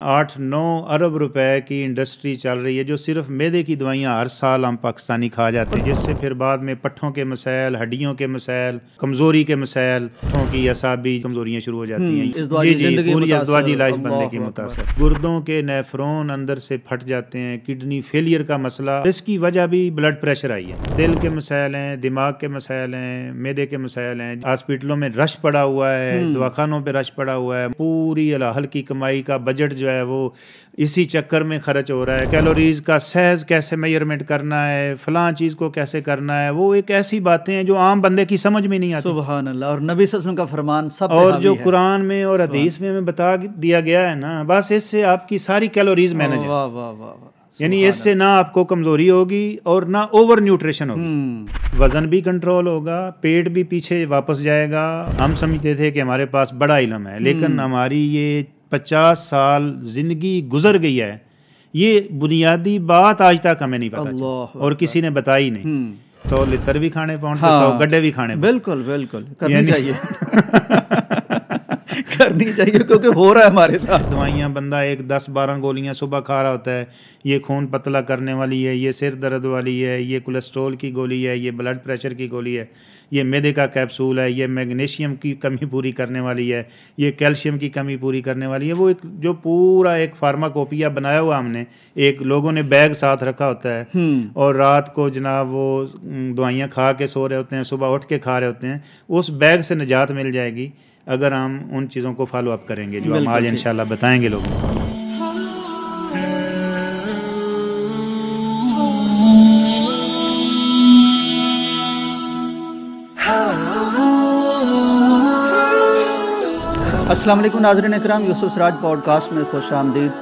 8-9 अरब रुपए की इंडस्ट्री चल रही है जो सिर्फ मैदे की दवाइयाँ हर साल हम पाकिस्तानी खा जाते हैं, जिससे फिर बाद में पट्ठों के मसाइल, हड्डियों के मसाइल, कमज़ोरी के मसाइल, पट्ठों की असाबी कमज़ोरियाँ शुरू हो जाती हैं। जी, पूरी अज़दवाजी लाइफ बंदे की मुतासर, गुर्दों के नेफ्रॉन अंदर से फट जाते हैं, किडनी फेलियर का मसला, इसकी वजह भी ब्लड प्रेशर आई है। दिल के मसाइल हैं, दिमाग के मसाइल हैं, मैदे के मसाइल हैं, हॉस्पिटलों में रश पड़ा हुआ है, दवाखानों पर रश पड़ा हुआ है, पूरी हल्की कमाई का बजट जो है वो इसी चक्कर में खर्च हो रहा है। कैलोरीज का सहज कैसे मेजरमेंट करना है, फलां चीज़ को कैसे करना है, वो एक ऐसी बातें हैं जो आम बंदे की समझ में नहीं आती। सुभान अल्लाह। और नबी सल्लल्लाहु अलैहि वसल्लम का फरमान सब और जो कुरान में और हदीस में हमें बता दिया गया है ना, बस इससे आपकी सारी कैलोरीज मैनेज है। वाह वाह वाह। यानी इससे ना आपको कमजोरी होगी और ना ओवर न्यूट्रिशन होगी, वजन भी कंट्रोल होगा, पेट भी पीछे वापस जाएगा। हम समझते थे कि हमारे पास बड़ा इल्म है, लेकिन हमारी ये 50 साल जिंदगी गुजर गई है, ये बुनियादी बात आज तक हमें नहीं पता चली और किसी ने बताई नहीं। तो लितर भी खाने पाउंड, हाँ, 100 गड्ढे भी खाने। बिल्कुल बिल्कुल करनी चाहिए करनी चाहिए, क्योंकि हो रहा है हमारे साथ। दवाइयाँ बंदा एक 10-12 गोलियाँ सुबह खा रहा होता है, ये खून पतला करने वाली है, ये सिर दर्द वाली है, ये कोलेस्ट्रॉल की गोली है, ये ब्लड प्रेशर की गोली है, ये मैदे का कैप्सूल है, ये मैग्नीशियम की कमी पूरी करने वाली है, ये कैल्शियम की कमी पूरी करने वाली है। वो एक जो पूरा एक फार्माकोपिया बनाया हुआ हमने, एक लोगों ने बैग साथ रखा होता है और रात को जनाब वो दवाइयाँ खा के सो रहे होते हैं, सुबह उठ के खा रहे होते हैं। उस बैग से निजात मिल जाएगी अगर हम उन चीज़ों को फॉलो अप करेंगे जो हम आज इंशाल्लाह बताएंगे लोगों को। अस्सलाम वालेकुम नाज़रीन इकराम, यूसुफ सिराज पॉडकास्ट में खुश आमदीद।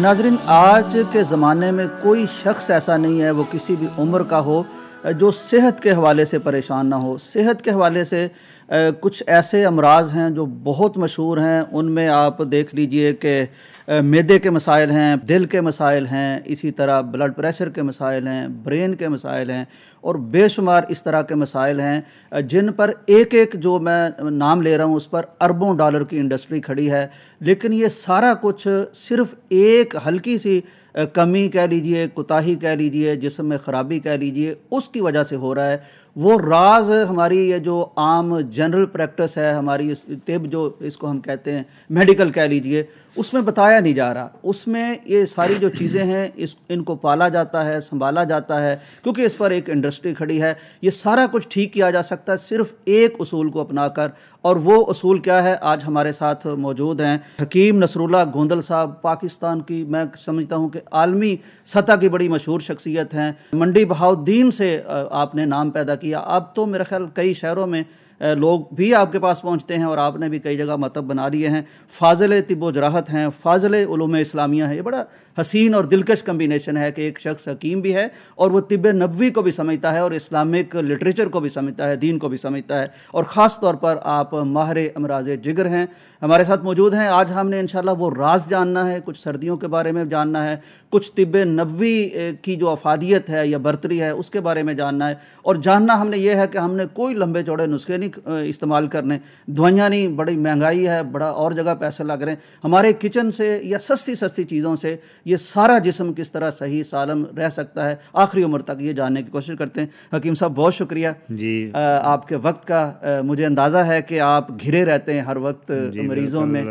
नाज़रीन, आज के ज़माने में कोई शख्स ऐसा नहीं है, वो किसी भी उम्र का हो, जो सेहत के हवाले से परेशान ना हो। सेहत के हवाले से कुछ ऐसे अमराज हैं जो बहुत मशहूर हैं। उनमें आप देख लीजिए कि मैदे के मसाइल हैं, दिल के मसाइल हैं, इसी तरह ब्लड प्रेशर के मसाइल हैं, ब्रेन के मसाइल हैं और बेशुमार इस तरह के मसाइल हैं जिन पर एक एक जो मैं नाम ले रहा हूँ उस पर अरबों डॉलर की इंडस्ट्री खड़ी है। लेकिन ये सारा कुछ सिर्फ एक हल्की सी कमी कह लीजिए, कोताही कह लीजिए, जिस्म में ख़राबी कह लीजिए, उसकी वजह से हो रहा है। वो राज हमारी ये जो आम जनरल प्रैक्टिस है, हमारी तिब जो इसको हम कहते हैं, मेडिकल कह लीजिए, उसमें बताया नहीं जा रहा। उसमें ये सारी जो चीज़ें हैं इनको पाला जाता है, संभाला जाता है, क्योंकि इस पर एक इंडस्ट्री खड़ी है। ये सारा कुछ ठीक किया जा सकता है सिर्फ एक उसूल को अपनाकर, और वो उसूल क्या है? आज हमारे साथ मौजूद हैं हकीम नसरुल्लाह गोंदल साहब, पाकिस्तान की मैं समझता हूँ कि आलमी सतह की बड़ी मशहूर शख्सियत हैं। मंडी बहाउद्दीन से आपने नाम पैदा किया, अब तो मेरा ख्याल कई शहरों में लोग भी आपके पास पहुंचते हैं और आपने भी कई जगह मतब बना लिए हैं। फाजिल तिब व जराहत हैं, फाजिल उलूम इस्लामिया है। ये बड़ा हसीन और दिलकश कम्बिनेशन है कि एक शख्स हकीम भी है और वो तिब नबवी को भी समझता है और इस्लामिक लिटरेचर को भी समझता है, दीन को भी समझता है, और ख़ास तौर पर आप माहिर अमराज जिगर हैं। हमारे साथ मौजूद हैं। आज हमने इंशाल्लाह वो राज जानना है, कुछ सर्दियों के बारे में जानना है, कुछ तिब नबवी की जो अफादियत है या बर्तरी है उसके बारे में जानना है। और जानना हमने ये है कि हमने कोई लंबे चौड़े नुस्खे नहीं इस्तेमाल करने, दवाइयाँ नहीं, बड़ी महंगाई है, बड़ा और जगह पैसे लग रहे हैं। हमारे किचन से या सस्ती सस्ती चीज़ों से ये सारा जिस्म किस तरह सही सालम रह सकता है आखिरी उम्र तक, ये जानने की कोशिश करते हैं। हकीम साहब, बहुत शुक्रिया जी। आपके वक्त का मुझे अंदाज़ा है कि आप घिरे रहते हैं हर वक्त मरीज़ों में,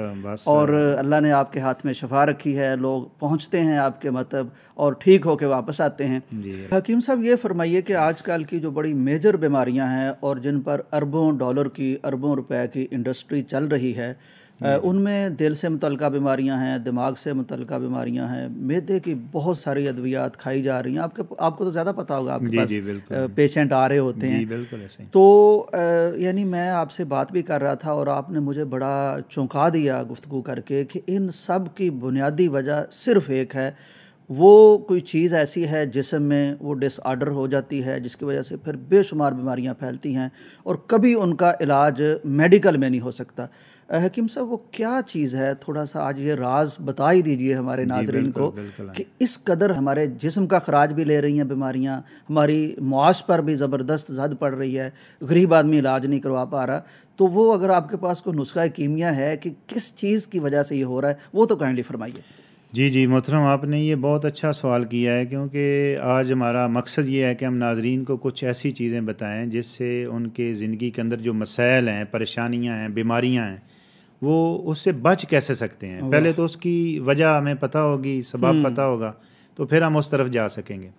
और अल्लाह ने आपके हाथ में शफा रखी है। लोग पहुँचते हैं आपके मतलब और ठीक होकर वापस आते हैं। हकीम साहब, ये फरमाइए कि आजकल की जो बड़ी मेजर बीमारियां हैं और जिन पर अरबों डॉलर की, अरबों रुपए की इंडस्ट्री चल रही है, उनमें दिल से मुतल्लिका बीमारियां हैं, दिमाग से मुतल्लिका बीमारियां हैं, मैदे की बहुत सारी अद्वियात खाई जा रही हैं। आपको तो ज़्यादा पता होगा, आपके पास पेशेंट आ रहे होते हैं। बिल्कुल ऐसे। तो यानी मैं आपसे बात भी कर रहा था और आपने मुझे बड़ा चौंका दिया गुफ्तगू करके कि इन सब की बुनियादी वजह सिर्फ एक है, वो कोई चीज़ ऐसी है जिस्म में वो डिसऑर्डर हो जाती है, जिसकी वजह से फिर बेशुमार बीमारियां फैलती हैं और कभी उनका इलाज मेडिकल में नहीं हो सकता। हकीम साहब, वो क्या चीज़ है? थोड़ा सा आज ये राज बता ही दीजिए हमारे नाज़रीन को कि इस कदर हमारे जिस्म का खराज भी ले रही हैं बीमारियां, हमारी मुआश पर भी ज़बरदस्त ज़द पड़ रही है, गरीब आदमी इलाज नहीं करवा पा रहा। तो वो अगर आपके पास कोई नुस्खा कीमिया है कि किस चीज़ की वजह से ये हो रहा है, वो तो काइंडली फरमाइए। जी जी मोहतरम, आपने ये बहुत अच्छा सवाल किया है, क्योंकि आज हमारा मकसद ये है कि हम नाज़रीन को कुछ ऐसी चीज़ें बताएं जिससे उनके ज़िंदगी के अंदर जो मसाइल हैं, परेशानियां हैं, बीमारियां हैं, वो उससे बच कैसे सकते हैं। पहले तो उसकी वजह हमें पता होगी, सबब पता होगा, तो फिर हम उस तरफ जा सकेंगे।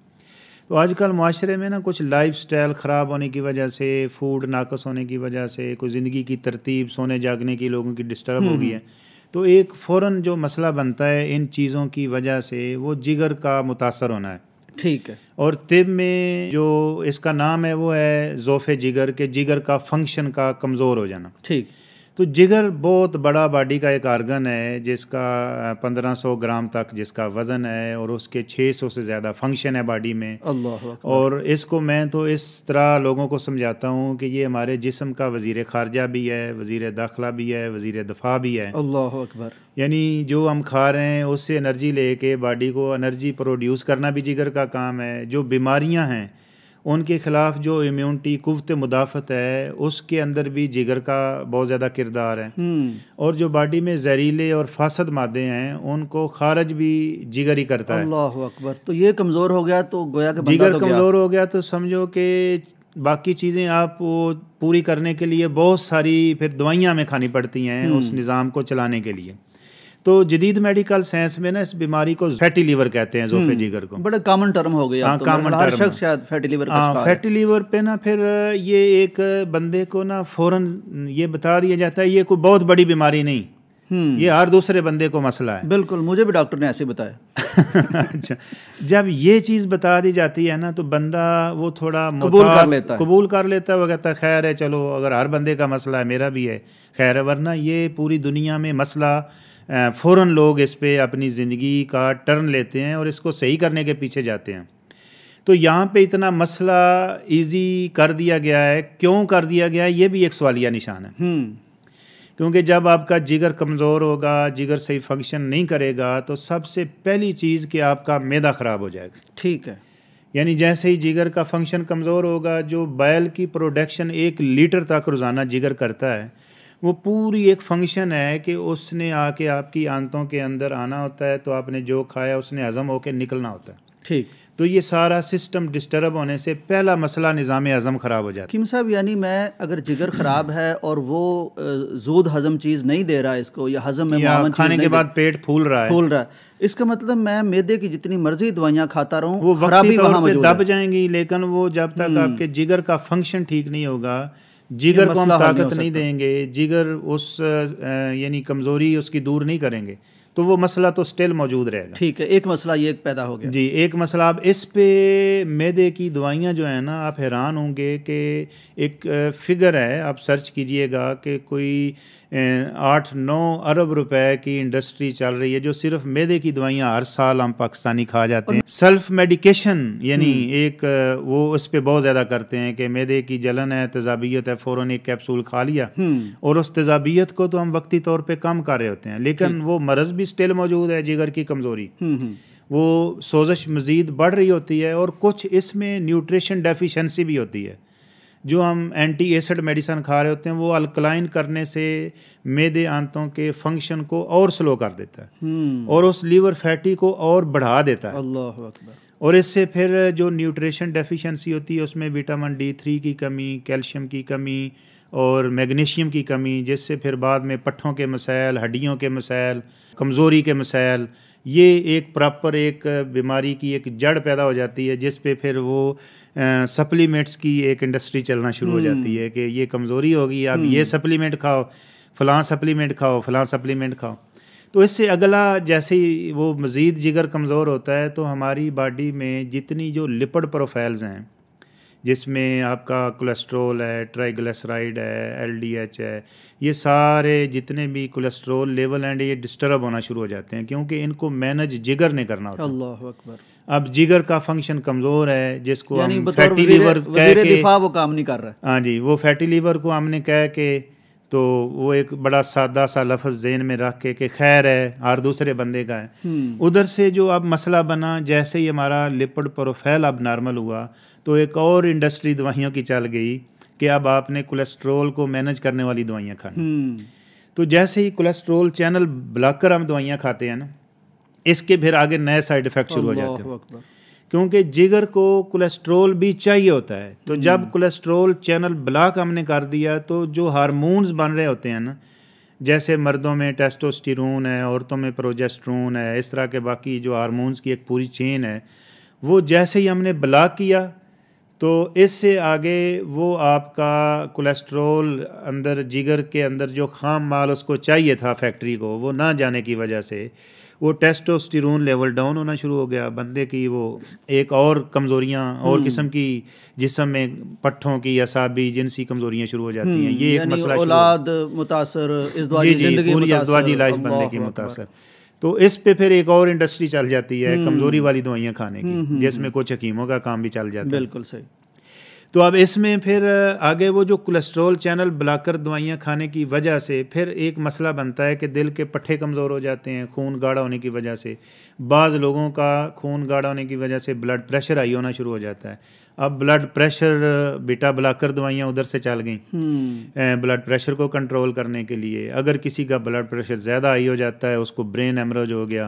तो आजकल माशरे में ना कुछ लाइफस्टाइल ख़राब होने की वजह से, फूड नाकस होने की वजह से, कोई ज़िंदगी की तरतीब, सोने जागने की लोगों की डिस्टर्ब हो गई है। तो एक फ़ौरन जो मसला बनता है इन चीज़ों की वजह से, वो जिगर का मुतासर होना है। ठीक है। और तिब में जो इसका नाम है वो है ज़ोफ़े जिगर, के जिगर का फंक्शन का कमज़ोर हो जाना। ठीक। तो जिगर बहुत बड़ा बॉडी का एक आर्गन है जिसका 1500 ग्राम तक जिसका वज़न है, और उसके 600 से ज़्यादा फंक्शन है बॉडी में। अल्लाह अकबर। और इसको मैं तो इस तरह लोगों को समझाता हूँ कि ये हमारे जिस्म का वज़ीर ख़ारजा भी है, वज़ीर दाखिला भी है, वज़ीर दफ़ा भी है। अल्लाह अकबर। यानी जो हम खा रहे हैं उससे एनर्जी लेके बॉडी को एनर्जी प्रोड्यूस करना भी जिगर का काम है। जो बीमारियाँ हैं उनके ख़िलाफ़ जो इम्यूनिटी, कुव्वत मुदाफ़त है, उसके अंदर भी जिगर का बहुत ज़्यादा किरदार है। और जो बॉडी में जहरीले और फासद मादे हैं उनको खारिज भी जिगर ही करता है। अल्लाह अकबर। तो ये कमज़ोर हो गया तो गोया के जिगर कमज़ोर हो गया तो समझो कि बाकी चीज़ें आप वो पूरी करने के लिए बहुत सारी फिर दवाइयाँ हमें खानी पड़ती हैं उस निज़ाम को चलाने के लिए। तो जदीद मेडिकल साइंस में ना इस बीमारी को फैटी लीवर कहते हैं, ज़ोफ़े जिगर को। बड़ा कॉमन टर्म हो गया। तो कॉमन हर शख्स शायद फैटी लीवर का शिकार है। फैटी लीवर पे ना फिर ये एक बंदे को ना फ़ौरन ये बता दिया जाता है ये कोई बहुत बड़ी बीमारी नहीं, ये हर दूसरे बंदे को मसला है। बिल्कुल, मुझे भी डॉक्टर ने ऐसे बताया। अच्छा, जब ये चीज़ बता दी जाती है ना तो बंदा वो थोड़ा कबूल कर लेता है। वो कहता है खैर है, चलो अगर हर बंदे का मसला है मेरा भी है, खैर है। वरना ये पूरी दुनिया में मसला फ़ौरन लोग इस पे अपनी ज़िंदगी का टर्न लेते हैं और इसको सही करने के पीछे जाते हैं। तो यहाँ पे इतना मसला इजी कर दिया गया है, क्यों कर दिया गया है, ये भी एक सवालिया निशान है। क्योंकि जब आपका जिगर कमज़ोर होगा, जिगर सही फंक्शन नहीं करेगा, तो सबसे पहली चीज़ कि आपका मैदा ख़राब हो जाएगा। ठीक है। यानी जैसे ही जिगर का फंक्शन कमज़ोर होगा, जो बैल की प्रोडक्शन 1 लीटर तक रोज़ाना जिगर करता है, वो पूरी एक फंक्शन है कि उसने आके आपकी आंतों के अंदर आना होता है, तो आपने जो खाया उसने हज़म होकर निकलना होता है। ठीक। तो ये सारा सिस्टम डिस्टर्ब होने से पहला मसला निज़ाम हज़म ख़राब हो जाता है। कीम साहब, यानी मैं अगर जिगर ख़राब है और वो ज़ूद हज़म चीज़ नहीं दे रहा इसको, या हज़म में या खाने के बाद पेट फूल रहा है, इसका मतलब मैं मैदे की जितनी मर्जी दवाइयाँ खाता रहूँ, वो खराबी वहाँ पे दब जाएंगी। लेकिन वो जब तक आपके जिगर का फंक्शन ठीक नहीं होगा, जिगर को हम ताकत नहीं देंगे, जिगर उस यानी कमज़ोरी उसकी दूर नहीं करेंगे, तो वो मसला तो स्टिल मौजूद रहेगा। ठीक है, एक मसला ये पैदा हो गया। जी, एक मसला। अब इस पे मैदे की दवाइयाँ जो है ना, आप हैरान होंगे कि एक फिगर है, आप सर्च कीजिएगा कि कोई 8-9 अरब रुपए की इंडस्ट्री चल रही है जो सिर्फ मैदे की दवाइयाँ हर साल हम पाकिस्तानी खा जाते हैं। सेल्फ मेडिकेशन यानी एक वो उस पर बहुत ज़्यादा करते हैं कि मैदे की जलन है, तेज़ाबियत है, फ़ौरन एक कैप्सूल खा लिया, और उस तेज़ाबियत को तो हम वक्ती तौर पे कम कर रहे होते हैं, लेकिन वो मरज़ भी स्टिल मौजूद है, जिगर की कमज़ोरी, वो सोजिश मज़ीद बढ़ रही होती है। और कुछ इसमें न्यूट्रिशन डेफिशिएंसी भी होती है। जो हम एंटी एसिड मेडिसिन खा रहे होते हैं वो अल्कलाइन करने से मैदे आंतों के फंक्शन को और स्लो कर देता है और उस लीवर फैटी को और बढ़ा देता है। अल्लाह अकबर। और इससे फिर जो न्यूट्रिशन डेफिशिएंसी होती है उसमें विटामिन D3 की कमी, कैल्शियम की कमी और मैग्नीशियम की कमी, जिससे फिर बाद में पट्ठों के मसाइल, हड्डियों के मसाइल, कमज़ोरी के मसाइल, ये एक प्रॉपर एक बीमारी की एक जड़ पैदा हो जाती है, जिस पे फिर वो सप्लीमेंट्स की एक इंडस्ट्री चलना शुरू हो जाती है कि ये कमज़ोरी होगी, आप ये सप्लीमेंट खाओ, फ़लाँ सप्लीमेंट खाओ, फ़लाँ सप्लीमेंट खाओ। तो इससे अगला जैसे ही वो मज़ीद जिगर कमज़ोर होता है तो हमारी बॉडी में जितनी जो लिपिड प्रोफाइल्स हैं, जिसमें आपका कोलेस्ट्रॉल है, ट्राइग्लिसराइड है, LDH है, ये सारे जितने भी कोलेस्ट्रॉल लेवल हैं ये डिस्टर्ब होना शुरू हो जाते हैं, क्योंकि इनको मैनेज जिगर ने करना होता है। अल्लाह अकबर। अब जिगर का फंक्शन कमज़ोर है, जिसको हम फैटी लीवर कह के, वो काम नहीं कर रहा है। हाँ जी, वो फैटी लीवर को हमने कह के, तो वो एक बड़ा सादा सा लफ्ज़ ज़हन में रख के कि खैर है, हर दूसरे बंदे का है। उधर से जो अब मसला बना, जैसे ही हमारा लिपिड प्रोफाइल अब नॉर्मल हुआ तो एक और इंडस्ट्री दवाइयों की चल गई कि अब आपने कोलेस्ट्रोल को मैनेज करने वाली दवाइयाँ खानी। तो जैसे ही कोलेस्ट्रोल चैनल ब्लॉकर हम दवाइयाँ खाते हैं ना, इसके फिर आगे नए साइड इफ़ेक्ट शुरू हो जाते हैं, अल्लाहु अकबर। क्योंकि जिगर को कोलेस्ट्रोल भी चाहिए होता है। तो जब कोलेस्ट्रोल चैनल ब्लॉक हमने कर दिया तो जो हार्मोन्स बन रहे होते हैं ना, जैसे मर्दों में टेस्टोस्टेरोन है, औरतों में प्रोजेस्टेरोन है, इस तरह के बाकी जो हार्मोन्स की एक पूरी चेन है, वो जैसे ही हमने ब्लॉक किया तो इससे आगे वो आपका कोलेस्ट्रोल अंदर जिगर के अंदर जो खाम माल उसको चाहिए था फैक्ट्री को, वो ना जाने की वजह से वो टेस्टोस्टेरोन लेवल डाउन होना शुरू हो गया। बंदे की वो एक और कमज़ोरियाँ और किस्म की जिस्म में पट्ठों की असाबी जिनसी कमज़ोरियाँ शुरू हो जाती हैं। ये एक मसला औलाद मुतासर, इज़्वाजी ज़िंदगी पूरी मुतासर, इज़्वाजी लाइफ बंदे की मुतासर। तो इस पे फिर एक और इंडस्ट्री चल जाती है कमज़ोरी वाली दवाइयाँ खाने की, जिसमें कुछ हकीमों का काम भी चल जाता है। बिल्कुल सही। तो अब इसमें फिर आगे वो जो कोलेस्ट्रोल चैनल ब्लॉकर दवाइयाँ खाने की वजह से फिर एक मसला बनता है कि दिल के पट्टे कमज़ोर हो जाते हैं खून गाढ़ा होने की वजह से। बाज़ लोगों का खून गाढ़ा होने की वजह से ब्लड प्रेशर हाई होना शुरू हो जाता है। अब ब्लड प्रेशर बीटा ब्लॉकर दवाइयाँ उधर से चल गई ब्लड प्रेशर को कंट्रोल करने के लिए। अगर किसी का ब्लड प्रेशर ज़्यादा हाई हो जाता है, उसको ब्रेन हेमरेज हो गया,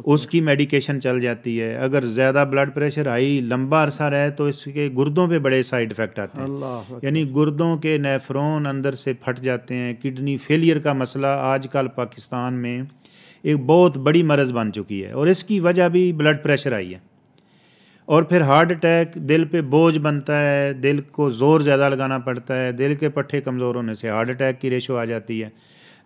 उसकी मेडिकेशन चल जाती है। अगर ज़्यादा ब्लड प्रेशर हाई लंबा अरसा रहे तो इसके गुर्दों पे बड़े साइड इफ़ेक्ट आते हैं, यानी गुर्दों के नेफ्रॉन अंदर से फट जाते हैं। किडनी फेलियर का मसला आजकल पाकिस्तान में एक बहुत बड़ी मरज़ बन चुकी है और इसकी वजह भी ब्लड प्रेशर आई है। और फिर हार्ट अटैक, दिल पे बोझ बनता है, दिल को ज़ोर ज़्यादा लगाना पड़ता है, दिल के पट्टे कमज़ोर होने से हार्ट अटैक की रेशो आ जाती है।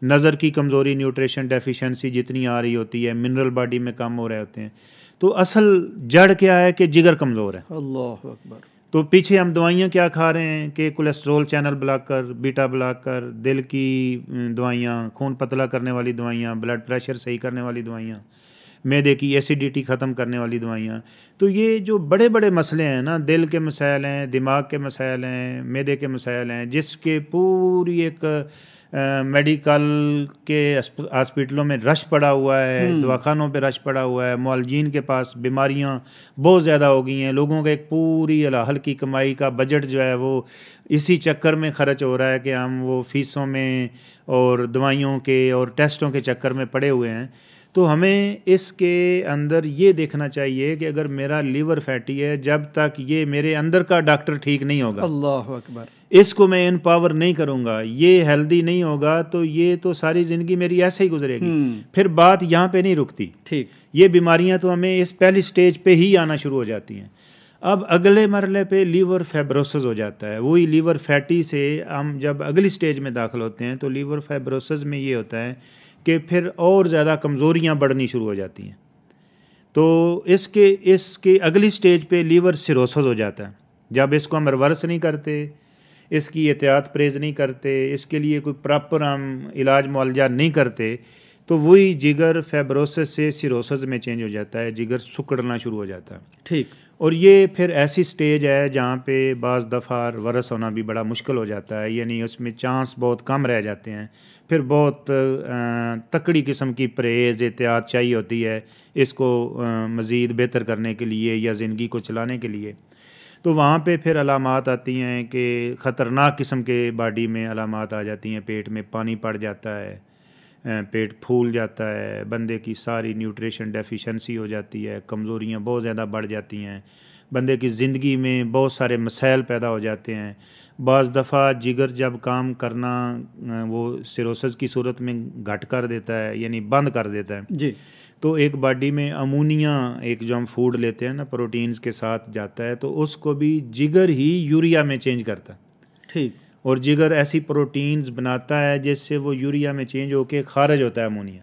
नज़र की कमज़ोरी, न्यूट्रिशन डेफिशिएंसी जितनी आ रही होती है, मिनरल बॉडी में कम हो रहे होते हैं। तो असल जड़ क्या है कि जिगर कमज़ोर है। अल्लाहु अकबर। तो पीछे हम दवाइयाँ क्या खा रहे हैं कि cholesterol channel blocker, beta blocker, दिल की दवाइयाँ, खून पतला करने वाली दवाइयाँ, ब्लड प्रेशर सही करने वाली दवाइयाँ, मैदे की एसिडिटी ख़त्म करने वाली दवाइयाँ। तो ये जो बड़े बड़े मसले हैं ना, दिल के मसाइल हैं, दिमाग के मसाइल हैं, मैदे के मसाइल हैं, जिसके पूरी एक मेडिकल के हॉस्पिटलों में रश पड़ा हुआ है, दवाखानों पे रश पड़ा हुआ है, मुआलजीन के पास बीमारियां बहुत ज़्यादा हो गई हैं। लोगों का एक पूरी हल्की कमाई का बजट जो है वो इसी चक्कर में खर्च हो रहा है कि हम वो फीसों में और दवाइयों के और टेस्टों के चक्कर में पड़े हुए हैं। तो हमें इसके अंदर ये देखना चाहिए कि अगर मेरा लीवर फैटी है, जब तक ये मेरे अंदर का डॉक्टर ठीक नहीं होगा, अल्लाहु अकबर, इसको मैं इनपावर नहीं करूँगा, ये हेल्दी नहीं होगा, तो ये तो सारी ज़िंदगी मेरी ऐसे ही गुजरेगी। फिर बात यहाँ पे नहीं रुकती। ठीक, ये बीमारियाँ तो हमें इस पहली स्टेज पे ही आना शुरू हो जाती हैं। अब अगले मरले पे लीवर फाइब्रोसिस हो जाता है। वही लीवर फैटी से हम जब अगली स्टेज में दाखिल होते हैं तो लीवर फाइब्रोसिस में ये होता है कि फिर और ज़्यादा कमज़ोरियाँ बढ़नी शुरू हो जाती हैं। तो इसके अगली स्टेज पे लीवर सिरोसिस हो जाता है। जब इसको हम रिवर्स नहीं करते, इसकी एहतियात परहेज़ नहीं करते, इसके लिए कोई प्रॉपर हम इलाज मुआलजा नहीं करते, तो वही जिगर फाइब्रोसिस से सिरोसिस में चेंज हो जाता है, जिगर सुकड़ना शुरू हो जाता है। ठीक। और ये फिर ऐसी स्टेज है जहाँ पे बाज़ दफ़ा रिवर्स होना भी बड़ा मुश्किल हो जाता है, यानी उसमें चांस बहुत कम रह जाते हैं। फिर बहुत तकड़ी किस्म की परहेज़ एहतियात चाहिए होती है इसको मज़ीद बेहतर करने के लिए या ज़िंदगी को चलाने के लिए। तो वहाँ पे फिर अलामात आती हैं कि ख़तरनाक किस्म के बॉडी में अलामात आ जाती हैं। पेट में पानी पड़ जाता है, पेट फूल जाता है, बंदे की सारी न्यूट्रिशन डेफिशिएंसी हो जाती है, कमज़ोरियाँ बहुत ज़्यादा बढ़ जाती हैं, बंदे की ज़िंदगी में बहुत सारे मसाइल पैदा हो जाते हैं। बाज़ दफ़ा जिगर जब काम करना वो सिरोसिस की सूरत में घट कर देता है, यानी बंद कर देता है जी, तो एक बॉडी में अमोनिया, एक जो हम फूड लेते हैं ना प्रोटीन्स के साथ जाता है, तो उसको भी जिगर ही यूरिया में चेंज करता है। ठीक। और जिगर ऐसी प्रोटीन्स बनाता है जिससे वो यूरिया में चेंज होके खारिज होता है अमोनिया।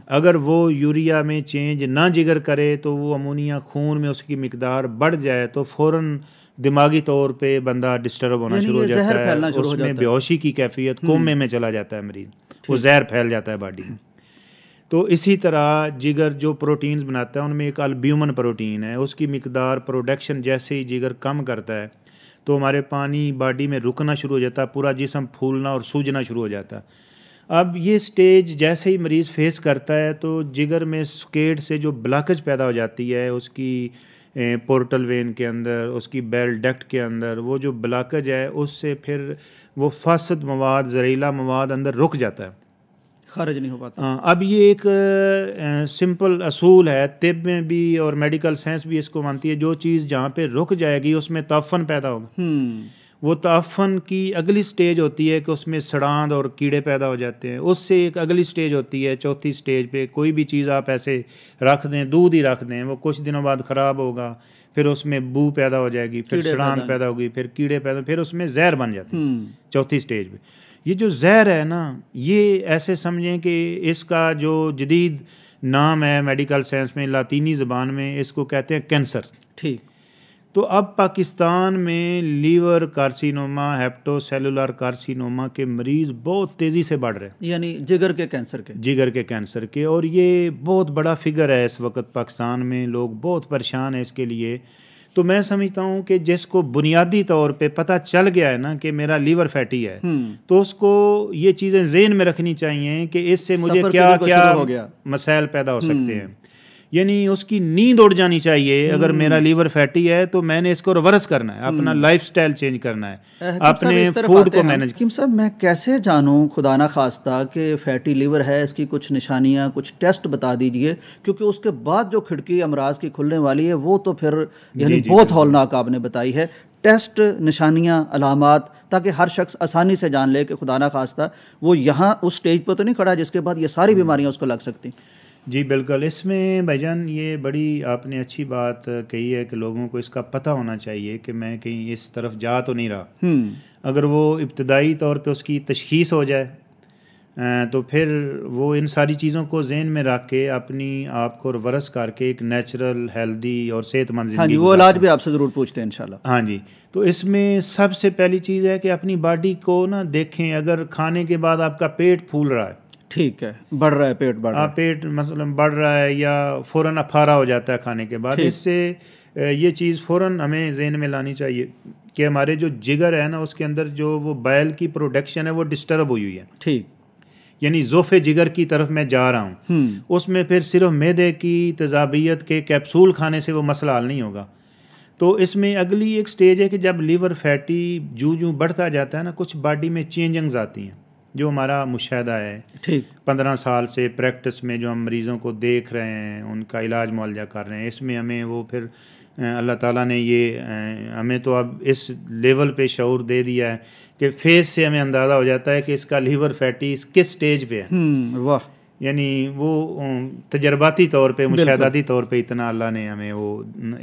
अगर वो यूरिया में चेंज ना जिगर करे तो वो अमोनिया खून में उसकी मिकदार बढ़ जाए तो फ़ौरन दिमागी तौर पे बंदा डिस्टर्ब होना शुरू हो जाता है, उसमें बेहोशी की कैफियत, कोमे में चला जाता है मरीज़, वो जहर फैल जाता है बॉडी में। तो इसी तरह जिगर जो प्रोटीन्स बनाता है उनमें एक अल्ब्यूमिन प्रोटीन है, उसकी मिकदार प्रोडक्शन जैसे ही जिगर कम करता है तो हमारे पानी बॉडी में रुकना शुरू हो जाता है, पूरा जिस्म फूलना और सूजना शुरू हो जाता है। अब ये स्टेज जैसे ही मरीज़ फेस करता है तो जिगर में स्केट से जो ब्लॉकेज पैदा हो जाती है उसकी पोर्टल वेन के अंदर, उसकी बेल डक्ट के अंदर, वो जो ब्लॉकेज है उससे फिर वो फासद मवाद, जहरीला मवाद अंदर रुक जाता है। खारिज नहीं हो पाता। अब ये एक सिंपल असूल है, तिब में भी और मेडिकल साइंस भी इसको मानती है, जो चीज़ जहाँ पे रुक जाएगी उसमें ताफ़न पैदा होगा। वो ताफ़न की अगली स्टेज होती है कि उसमें सड़ांध और कीड़े पैदा हो जाते हैं। उससे एक अगली स्टेज होती है, चौथी स्टेज पे कोई भी चीज़ आप ऐसे रख दें, दूध ही रख दें, वो कुछ दिनों बाद ख़राब होगा, फिर उसमें बू पैदा हो जाएगी, फिर सड़ांध पैदा होगी, फिर कीड़े पैदा, फिर उसमें जहर बन जाते हैं चौथी स्टेज पे। ये जो जहर है ना, ये ऐसे समझें कि इसका जो जदीद नाम है मेडिकल साइंस में, लातीनी ज़बान में इसको कहते हैं कैंसर। ठीक। तो अब पाकिस्तान में लीवर कार्सिनोमा, हेप्टोसेलुलर कार्सिनोमा के मरीज़ बहुत तेज़ी से बढ़ रहे हैं, यानी जिगर के कैंसर के। जिगर के कैंसर के, और ये बहुत बड़ा फिगर है इस वक्त पाकिस्तान में, लोग बहुत परेशान हैं इसके लिए। तो मैं समझता हूँ कि जिसको बुनियादी तौर पे पता चल गया है ना कि मेरा लीवर फैटी है, तो उसको ये चीज़ें ज़हन में रखनी चाहिए कि इससे मुझे क्या क्या मसाइल पैदा हो सकते हैं। यानी उसकी नींद उड़ जानी चाहिए। अगर मेरा लीवर फैटी है तो मैंने इसको रिवर्स करना है, अपना लाइफस्टाइल चेंज करना है, अपने फूड को मैनेज। हकीम साहब, मैं कैसे जानूं खुदा ना खास्ता कि फैटी लीवर है? इसकी कुछ निशानियां, कुछ टेस्ट बता दीजिए, क्योंकि उसके बाद जो खिड़की अमराज की खुलने वाली है वो तो फिर यानी बहुत हौलनाक आपने बताई है। टेस्ट, निशानियां, अलामात, ताकि हर शख्स आसानी से जान ले कि खुदा ना खास्ता वो यहाँ उस स्टेज पर तो नहीं खड़ा जिसके बाद ये सारी बीमारियां उसको लग सकती। जी बिल्कुल। इसमें भाईजान ये बड़ी आपने अच्छी बात कही है कि लोगों को इसका पता होना चाहिए कि मैं कहीं इस तरफ जा तो नहीं रहा। अगर वो इब्तदाई तौर पे उसकी तशखीस हो जाए तो फिर वो इन सारी चीज़ों को ज़हन में रख के अपनी आप को रिवर्स करके एक नेचुरल, हेल्दी और सेहतमंद ज़िंदगी, वो इलाज भी आपसे ज़रूर पूछते हैं इंशाल्लाह। हाँ जी। तो इसमें सबसे पहली चीज़ है कि अपनी बॉडी को ना देखें। अगर खाने के बाद आपका पेट फूल रहा है, ठीक है, बढ़ रहा है, पेट बढ़ रहा है, पेट मतलब बढ़ रहा है या फ़ौरन अफारा हो जाता है खाने के बाद, इससे ये चीज़ फ़ौरन हमें ज़हन में लानी चाहिए कि हमारे जो जिगर है ना, उसके अंदर जो वो बैल की प्रोडक्शन है वो डिस्टर्ब हुई है। ठीक। यानी ज़ोफ़े जिगर की तरफ मैं जा रहा हूँ, उसमें फिर सिर्फ मैदे की तेज़ाबियत के कैप्सूल खाने से वो मसला हल नहीं होगा। तो इसमें अगली एक स्टेज है कि जब लीवर फैटी जूं बढ़ता जाता है ना, कुछ बॉडी में चेंजिंग्स आती हैं, जो हमारा मुशाहदा है। ठीक। 15 साल से प्रैक्टिस में जो हम मरीज़ों को देख रहे हैं, उनका इलाज मुआलजा कर रहे हैं, इसमें हमें वो फिर अल्लाह ताला ने ये हमें तो अब इस लेवल पे शऊर दे दिया है कि फेस से हमें अंदाज़ा हो जाता है कि इसका लीवर फैटी किस स्टेज पे है। वाह। यानी वो तजर्बाती तौर पे, मुशाहदाती तौर पे इतना अल्लाह ने हमें वो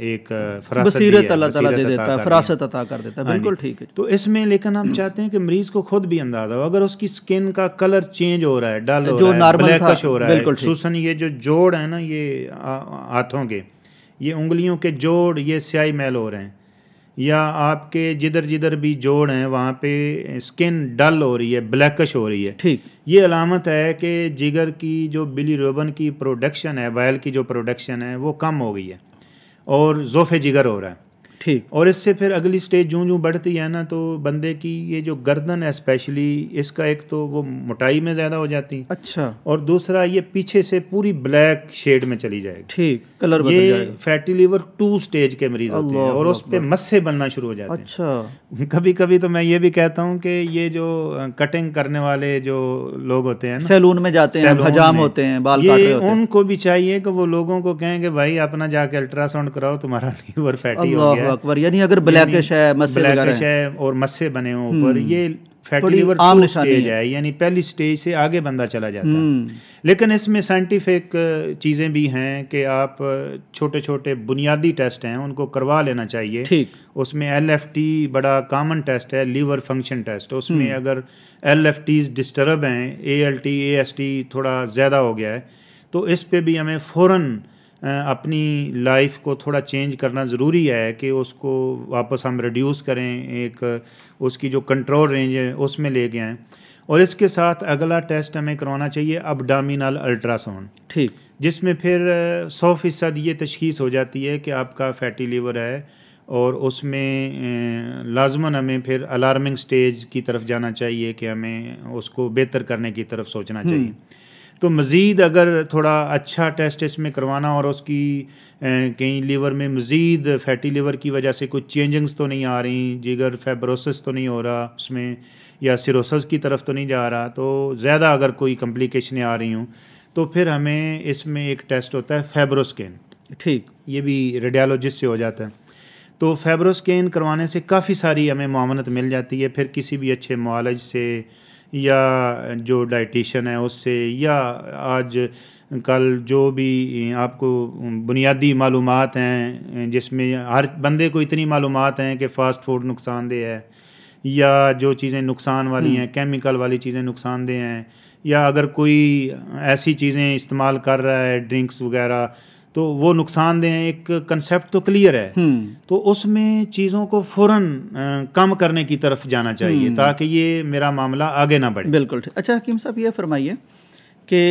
एक बसीरत अल्लाह ताला दे देता है, फरासत अता कर देता है। बिल्कुल ठीक है। तो इसमें लेकिन हम चाहते हैं कि मरीज़ को खुद भी अंदाज़ा हो। अगर उसकी स्किन का कलर चेंज हो रहा है, डल हो रहा है, ब्लैकिश हो रहा है, खुसूसन ये जो जोड़ है ना, ये हाथों के, ये उंगलियों के जोड़, ये स्याही मैल हो रहे हैं, या आपके जिधर जिधर भी जोड़ हैं वहाँ पे स्किन डल हो रही है, ब्लैकिश हो रही है, ठीक, ये अलामत है कि जिगर की जो बिलीरुबिन की प्रोडक्शन है, बाइल की जो प्रोडक्शन है वो कम हो गई है और ज़ोफ़े जिगर हो रहा है। ठीक। और इससे फिर अगली स्टेज जूं बढ़ती है ना, तो बंदे की ये जो गर्दन है स्पेशली, इसका एक तो वो मोटाई में ज़्यादा हो जाती है। अच्छा। और दूसरा ये पीछे से पूरी ब्लैक शेड में चली जाएगी। ठीक, कलर बदल जाएगा। ये फैटी लीवर 2 स्टेज के मरीज होते हैं और उस पर मस्से बनना शुरू हो जाते हैं। अच्छा। कभी कभी तो मैं ये भी कहता हूँ कि ये जो कटिंग करने वाले जो लोग होते हैं ना, सैलून में जाते हैं, हजाम होते हैं, बाल काट रहे होते हैं, उनको भी चाहिए कि वो लोगों को कहें कि भाई अपना जाके अल्ट्रासाउंड कराओ, तुम्हारा लीवर फैटी हो गया अकबर। यानी अगर ब्लैकिश है, मस्से ब्लैकिश है और मस्से बने हुए ऊपर, ये फैटी लीवर 2 स्टेज है, यानी पहली स्टेज से आगे बंदा चला जाता है। लेकिन इसमें साइंटिफिक चीज़ें भी हैं कि आप छोटे छोटे बुनियादी टेस्ट हैं उनको करवा लेना चाहिए। ठीक। उसमें LFT बड़ा कॉमन टेस्ट है, लीवर फंक्शन टेस्ट। उसमें अगर LFTs डिस्टर्ब हैं, ALT AST थोड़ा ज़्यादा हो गया है, तो इस पे भी हमें फ़ौरन अपनी लाइफ को थोड़ा चेंज करना ज़रूरी है कि उसको वापस हम रिड्यूस करें, एक उसकी जो कंट्रोल रेंज है उसमें ले के आएँ। और इसके साथ अगला टेस्ट हमें करवाना चाहिए अब्डोमिनल अल्ट्रासाउंड। ठीक। जिसमें फिर 100% ये तशखीस हो जाती है कि आपका फैटी लीवर है, और उसमें लाजमन हमें फिर अलार्मिंग स्टेज की तरफ जाना चाहिए कि हमें उसको बेहतर करने की तरफ सोचना चाहिए। तो मज़ीद अगर थोड़ा अच्छा टेस्ट इसमें करवाना और उसकी कहीं लीवर में मज़ीद फैटी लीवर की वजह से कुछ चेंजिंग्स तो नहीं आ रही, जिगर फाइब्रोसिस तो नहीं हो रहा उसमें, या सिरोसिस की तरफ तो नहीं जा रहा, तो ज़्यादा अगर कोई कॉम्प्लिकेशनें आ रही हूँ तो फिर हमें इसमें एक टेस्ट होता है फाइब्रोस्कैन। ठीक, ये भी रेडियोलॉजिस्ट से हो जाता है। तो फाइब्रोस्कैन करवाने से काफ़ी सारी हमें मुआवनत मिल जाती है, फिर किसी भी अच्छे मुआलज से या जो डाइटिशियन है उससे, या आज कल जो भी आपको बुनियादी मालूमात हैं जिसमें हर बंदे को इतनी मालूमात हैं कि फ़ास्ट फूड नुकसानदेह है, या जो चीज़ें नुकसान वाली हैं, केमिकल वाली चीज़ें नुकसानदेह हैं, या अगर कोई ऐसी चीज़ें इस्तेमाल कर रहा है ड्रिंक्स वगैरह तो वो नुकसानदेह हैं। एक कंसेप्ट तो क्लियर है, तो उसमें चीज़ों को फ़ौरन कम करने की तरफ जाना चाहिए ताकि ये मेरा मामला आगे ना बढ़े। बिल्कुल ठीक। अच्छा हकीम साहब, ये फरमाइए कि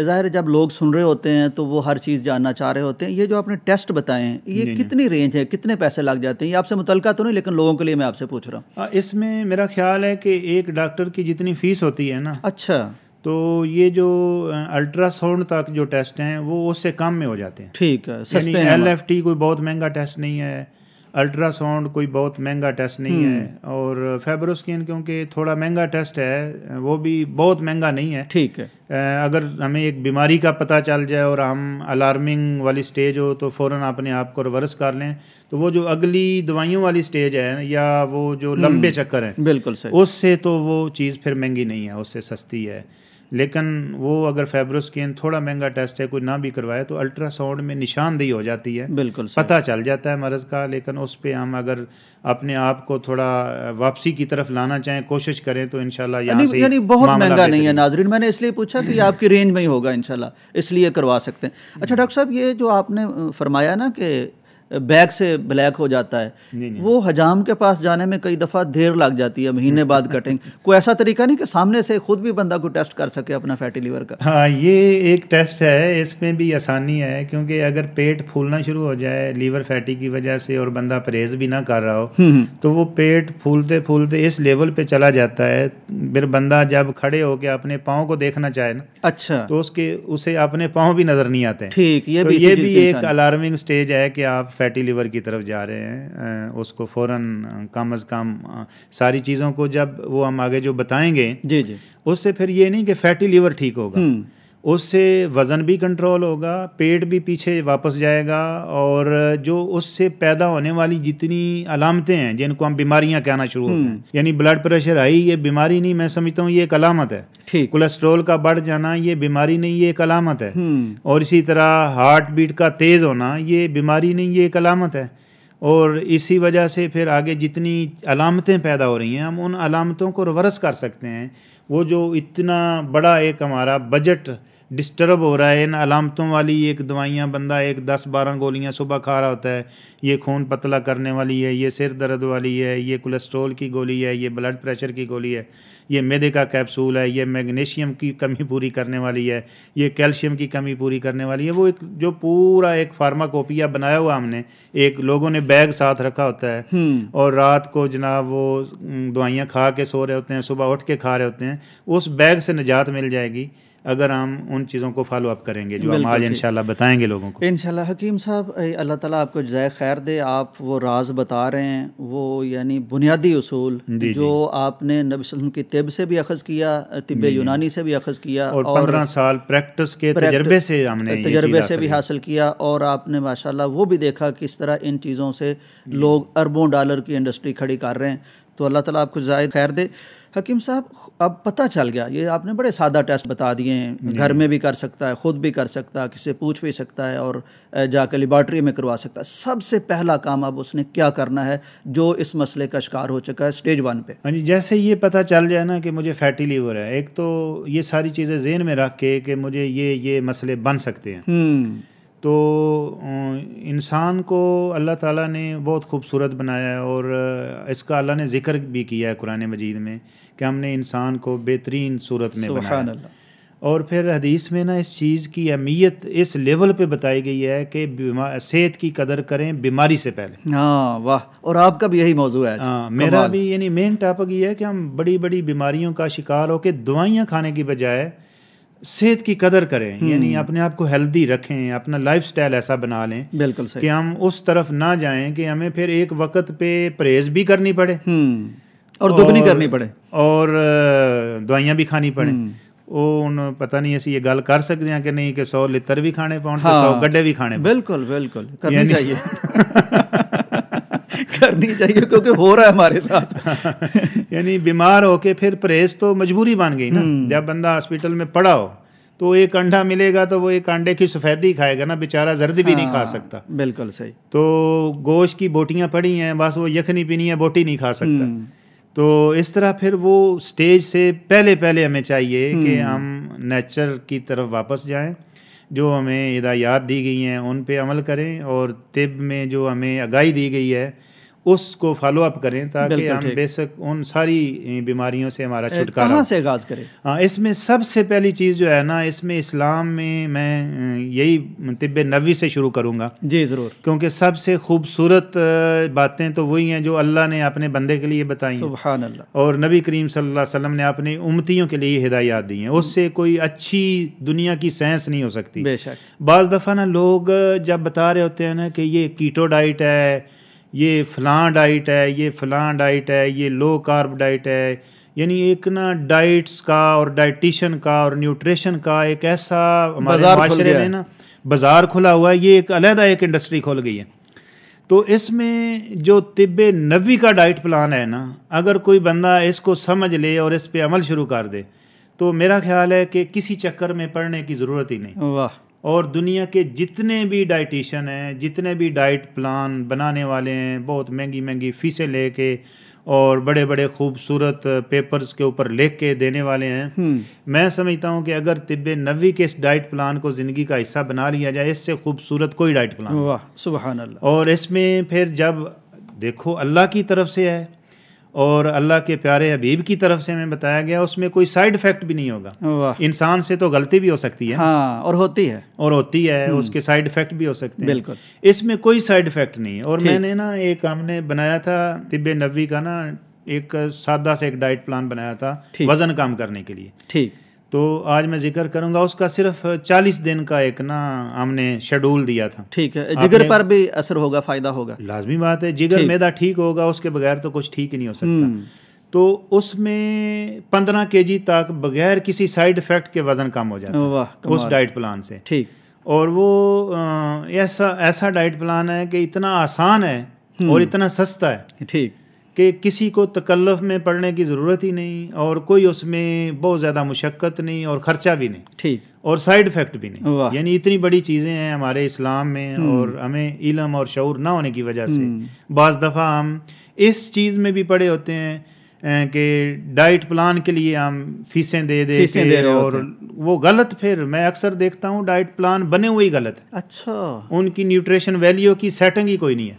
ज़ाहिर जब लोग सुन रहे होते हैं तो वो हर चीज़ जानना चाह रहे होते हैं। ये जो आपने टेस्ट बताए हैं, ये कितनी रेंज है, कितने पैसे लग जाते हैं? ये आपसे मुतलका तो नहीं, लेकिन लोगों के लिए मैं आपसे पूछ रहा हूँ। इसमें मेरा ख्याल है कि एक डॉक्टर की जितनी फ़ीस होती है ना, अच्छा, तो ये जो अल्ट्रासाउंड तक जो टेस्ट हैं वो उससे कम में हो जाते हैं। ठीक है, सस्ते हैं। LFT कोई बहुत महंगा टेस्ट नहीं है, अल्ट्रासाउंड कोई बहुत महंगा टेस्ट नहीं है, और फाइब्रोस्कैन क्योंकि थोड़ा महंगा टेस्ट है, वो भी बहुत महंगा नहीं है। ठीक है। अगर हमें एक बीमारी का पता चल जाए और हम अलार्मिंग वाली स्टेज हो तो फ़ौरन अपने आप को रिवर्स कर लें, तो वो जो अगली दवाइयों वाली स्टेज है या वो जो लंबे चक्कर हैं, बिल्कुल सही, उससे तो वो चीज़ फिर महंगी नहीं है, उससे सस्ती है। लेकिन वो अगर फाइब्रोस्कैन थोड़ा महंगा टेस्ट है, कोई ना भी करवाए, तो अल्ट्रासाउंड में निशानदेही हो जाती है, बिल्कुल पता चल जाता है मर्ज़ का। लेकिन उस पे हम अगर अपने आप को थोड़ा वापसी की तरफ लाना चाहें, कोशिश करें, तो इंशाल्लाह यहाँ से यानी बहुत महंगा नहीं है। नाजरीन, मैंने इसलिए पूछा कि आपकी रेंज में ही होगा इंशाल्लाह, इसलिए करवा सकते हैं। अच्छा डॉक्टर साहब, ये जो आपने फरमाया ना कि बैग से ब्लैक हो जाता है, वो हजाम के पास जाने में कई दफ़ा देर लग जाती है, महीने बाद कटेंगे। कोई ऐसा तरीका नहीं कि सामने से खुद भी बंदा को टेस्ट कर सके अपना फैटी लीवर का? हाँ, ये एक टेस्ट है, इसमें भी आसानी है, क्योंकि अगर पेट फूलना शुरू हो जाए लीवर फैटी की वजह से और बंदा परहेज़ भी ना कर रहा हो, तो वो पेट फूलते फूलते इस लेवल पे चला जाता है, फिर बंदा जब खड़े होकर अपने पाँव को देखना चाहे ना, अच्छा, तो उसे अपने पाँव भी नज़र नहीं आते। ठीक, ये भी एक अलार्मिंग स्टेज है कि आप फैटी लीवर की तरफ जा रहे हैं। उसको फ़ौरन कम अज़ कम सारी चीज़ों को जब वो हम आगे जो बताएंगे, जी जी, उससे फिर ये नहीं कि फैटी लीवर ठीक होगा, उससे वज़न भी कंट्रोल होगा, पेट भी पीछे वापस जाएगा, और जो उससे पैदा होने वाली जितनी अलामतें हैं जिनको हम बीमारियां कहना शुरू होते हैं, यानी ब्लड प्रेशर हाई, ये बीमारी नहीं, मैं समझता हूँ ये एक अलामत है। ठीक, कोलेस्ट्रॉल का बढ़ जाना ये बीमारी नहीं, ये एक अलामत है। और इसी तरह हार्ट बीट का तेज़ होना ये बीमारी नहीं, ये एक अलामत है। और इसी वजह से फिर आगे जितनी अलामतें पैदा हो रही हैं, हम उन अलामतों को रिवर्स कर सकते हैं। वो जो इतना बड़ा एक हमारा बजट डिस्टर्ब हो रहा है इन अलामतों वाली एक दवाइयाँ, बंदा एक 10-12 गोलियाँ सुबह खा रहा होता है, ये खून पतला करने वाली है, ये सिर दर्द वाली है, ये कोलेस्ट्रॉल की गोली है, ये ब्लड प्रेशर की गोली है, ये मैदे का कैप्सूल है, ये मैग्नीशियम की कमी पूरी करने वाली है, ये कैल्शियम की कमी पूरी करने वाली है। वो एक जो पूरा एक फार्माकोपिया बनाया हुआ हमने, एक लोगों ने बैग साथ रखा होता है और रात को जनाब वो दवाइयाँ खा के सो रहे होते हैं, सुबह उठ के खा रहे होते हैं। उस बैग से निजात मिल जाएगी अगर हम उन चीज़ों को फॉलो अप करेंगे जो हम आज इंशाल्लाह बताएंगे लोगों को इंशाल्लाह। हकीम साहब, अल्लाह ताला आपको जज़ाए खैर दे, आप वो राज बता रहे हैं, वो यानी बुनियादी उसूल जो आपने नबी सल्लल्लाहु अलैहि वसल्लम की तिब से भी अखज़ किया, तिब यूनानी से भी अखज़ किया, और 15 साल प्रैक्टिस के तजर्बे से हमने तजर्बे से भी हासिल किया, और आपने माशाल्लाह वो भी देखा किस तरह इन चीज़ों से लोग अरबों डॉलर की इंडस्ट्री खड़ी कर रहे हैं। तो अल्लाह ताला आपको जज़ाए खैर दे। हकीम साहब, अब पता चल गया, ये आपने बड़े सादा टेस्ट बता दिए हैं, घर में भी कर सकता है, ख़ुद भी कर सकता है, किसी से पूछ भी सकता है, और जाकर लेबॉर्ट्री में करवा सकता है। सबसे पहला काम अब उसने क्या करना है जो इस मसले का शिकार हो चुका है स्टेज 1 पे? हाँ जी, जैसे ये पता चल जाए ना कि मुझे फैटी लीवर है, एक तो ये सारी चीज़ें ज़हन में रख के कि मुझे ये मसले बन सकते हैं, तो इंसान को अल्लाह ताला ने बहुत खूबसूरत बनाया है, और इसका अल्लाह ने ज़िक्र भी किया है कुरान मजीद में कि हमने इंसान को बेहतरीन सूरत में बनाया। और फिर हदीस में ना इस चीज़ की अहमियत इस लेवल पे बताई गई है कि सेहत की कदर करें बीमारी से पहले। हाँ, वाह, और आपका भी यही मौजू है। हाँ, मेरा भी यानी मेन टॉपिक ये है कि हम बड़ी बड़ी बीमारियों का शिकार होकर दवाइयाँ खाने की बजाय सेहत की कदर करें, यानी अपने आप को हेल्दी रखें, अपना लाइफस्टाइल ऐसा बना लें बिल्कुल सही कि हम उस तरफ ना जाएं कि हमें फिर एक वक्त पे परहेज भी करनी पड़े और दुगनी करनी पड़े और दवाइयाँ भी खानी पड़े। ਉਹ पता नहीं ਅਸੀਂ ਇਹ ਗੱਲ ਕਰ ਸਕਦੇ ਹਾਂ ਕਿ नहीं कि 100 लित्र भी खाने पाउंड ਤੇ 100 गड्ढे भी खाने पाउंड। बिल्कुल बिल्कुल करनी चाहिए करनी चाहिए क्योंकि हो रहा है हमारे साथ यानी बीमार होके फिर परहेज तो मजबूरी बन गई ना। जब बंदा हॉस्पिटल में पड़ा हो तो एक अंडा मिलेगा तो वो एक अंडे की सफ़ेदी खाएगा ना, बेचारा जर्द भी नहीं खा सकता। बिल्कुल सही। तो गोश्त की बोटियाँ पड़ी हैं, बस वो यखनी पीनी है, बोटी नहीं खा सकता। तो इस तरह फिर वो स्टेज से पहले हमें चाहिए कि हम नेचर की तरफ वापस जाएं, जो हमें हिदायत दी गई हैं उन पे अमल करें और तिब में जो हमें आगाही दी गई है उसको फॉलो अप करें ताकि हम बेशक उन सारी बीमारियों से हमारा छुटकारा। कहाँ से आगाज़ करें? हाँ, इसमें सबसे पहली चीज़ जो है ना, इसमें इस्लाम में मैं यही तिब्ब नबवी से शुरू करूँगा। जी ज़रूर, क्योंकि सबसे खूबसूरत बातें तो वही हैं जो अल्लाह ने अपने बंदे के लिए बताई, सुभान अल्लाह, और नबी करीम सल्लल्लाहु अलैहि वसल्लम ने अपने उम्मतियों के लिए हिदायत दी हैं। उससे कोई अच्छी दुनिया की साइंस नहीं हो सकती। बेशक बाज़ दफ़ा ना लोग जब बता रहे होते हैं ना कि ये कीटो डाइट है, ये फ़लाँ डाइट है, ये फ़लाँ डाइट है, ये लो कार्ब डाइट है, यानी एक ना डाइट्स का और डाइटिशन का और न्यूट्रिशन का एक ऐसा हमारे माशरे में ना बाज़ार खुला हुआ है। ये एक अलहदा एक इंडस्ट्री खुल गई है। तो इसमें जो तिब्बे नबवी का डाइट प्लान है ना, अगर कोई बंदा इसको समझ ले और इस पे अमल शुरू कर दे तो मेरा ख्याल है कि किसी चक्कर में पड़ने की ज़रूरत ही नहीं। वाह। और दुनिया के जितने भी डाइटिशियन हैं, जितने भी डाइट प्लान बनाने वाले हैं, बहुत महंगी महंगी फ़ीसें लेके और बड़े बड़े खूबसूरत पेपर्स के ऊपर लिख के देने वाले हैं, मैं समझता हूँ कि अगर तिब्बे नबवी के इस डाइट प्लान को ज़िंदगी का हिस्सा बना लिया जाए, इससे खूबसूरत कोई डाइट प्लान। वाह सुभान अल्लाह। और इसमें फिर जब देखो अल्लाह की तरफ से है और अल्लाह के प्यारे हबीब की तरफ से हमें बताया गया, उसमें कोई साइड इफ़ेक्ट भी नहीं होगा। इंसान से तो गलती भी हो सकती है, हाँ, और होती है उसके साइड इफ़ेक्ट भी हो सकते हैं। बिल्कुल, इसमें कोई साइड इफ़ेक्ट नहीं है। और मैंने ना एक हमने बनाया था तिब्बे नबवी का ना एक सादा से एक डाइट प्लान बनाया था वज़न कम करने के लिए। ठीक, तो आज मैं जिक्र करूंगा उसका। सिर्फ 40 दिन का एक ना हमने शेड्यूल दिया था। ठीक है, जिगर पर भी असर होगा, फ़ायदा होगा, लाजमी बात है। जिगर मैदा ठीक होगा, उसके बगैर तो कुछ ठीक ही नहीं हो सकता। तो उसमें 15 kg तक बगैर किसी साइड इफ़ेक्ट के वज़न कम हो जाता है उस डाइट प्लान से। ठीक, और वो ऐसा डाइट प्लान है कि इतना आसान है और इतना सस्ता है, ठीक, कि किसी को तकल्लुफ़ में पड़ने की ज़रूरत ही नहीं और कोई उसमें बहुत ज़्यादा मुशक्क़त नहीं और ख़र्चा भी नहीं, ठीक, और साइड इफ़ेक्ट भी नहीं। यानी इतनी बड़ी चीज़ें हैं हमारे इस्लाम में और हमें इल्म और शऊर ना होने की वजह से बाज़ दफ़ा हम इस चीज़ में भी पड़े होते हैं कि डाइट प्लान के लिए हम फीसें दे रहे और वो गलत। फिर मैं अक्सर देखता हूँ डाइट प्लान बने हुए ही गलत है। अच्छा, उनकी न्यूट्रिशन वैल्यू की सेटिंग ही कोई नहीं है।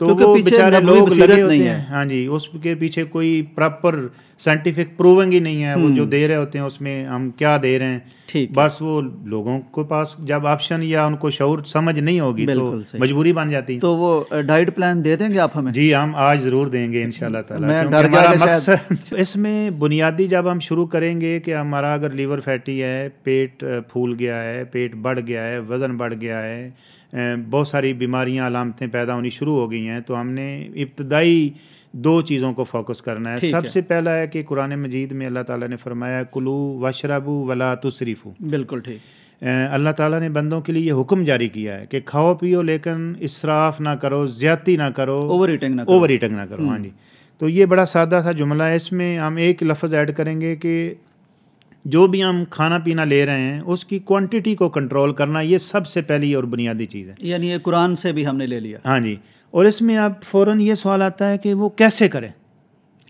तो वो बेचारे लोग लगे होते हैं, हाँ जी, उसके पीछे कोई प्रॉपर साइंटिफिक प्रूविंग ही नहीं है। वो जो दे रहे होते हैं उसमें हम क्या दे रहे हैं, ठीक, बस वो लोगों के पास जब ऑप्शन या उनको शऊर समझ नहीं होगी तो मजबूरी बन जाती है। तो वो डाइट प्लान दे देंगे आप हमें? जी, हम आज ज़रूर देंगे इंशाल्लाह ताला। हमारा मकसद इसमें बुनियादी जब हम शुरू करेंगे कि हमारा अगर लीवर फैटी है, पेट फूल गया है, पेट बढ़ गया है, वज़न बढ़ गया है, बहुत सारी बीमारियां अलामतें पैदा होनी शुरू हो गई हैं, तो हमने इब्तदाई 2 चीज़ों को फोकस करना है। सबसे पहला है कि कुरान मजीद में अल्लाह ताला ने फरमाया कुलू वशरबू वला तुसरिफू। बिल्कुल ठीक। अल्लाह ताला ने बंदों के लिए ये हुक्म जारी किया है कि खाओ पियो लेकिन इसराफ ना करो, ज़्यादती ना करो, ओवर ईटिंग ना करो। हाँ जी, तो ये बड़ा सादा सा जुमला है। इसमें हम एक लफ्ज़ ऐड करेंगे कि जो भी हम खाना पीना ले रहे हैं उसकी क्वांटिटी को कंट्रोल करना, ये सबसे पहली और बुनियादी चीज़ है। यानी ये कुरान से भी हमने ले लिया। हाँ जी, और इसमें अब फ़ौरन ये सवाल आता है कि वो कैसे करें।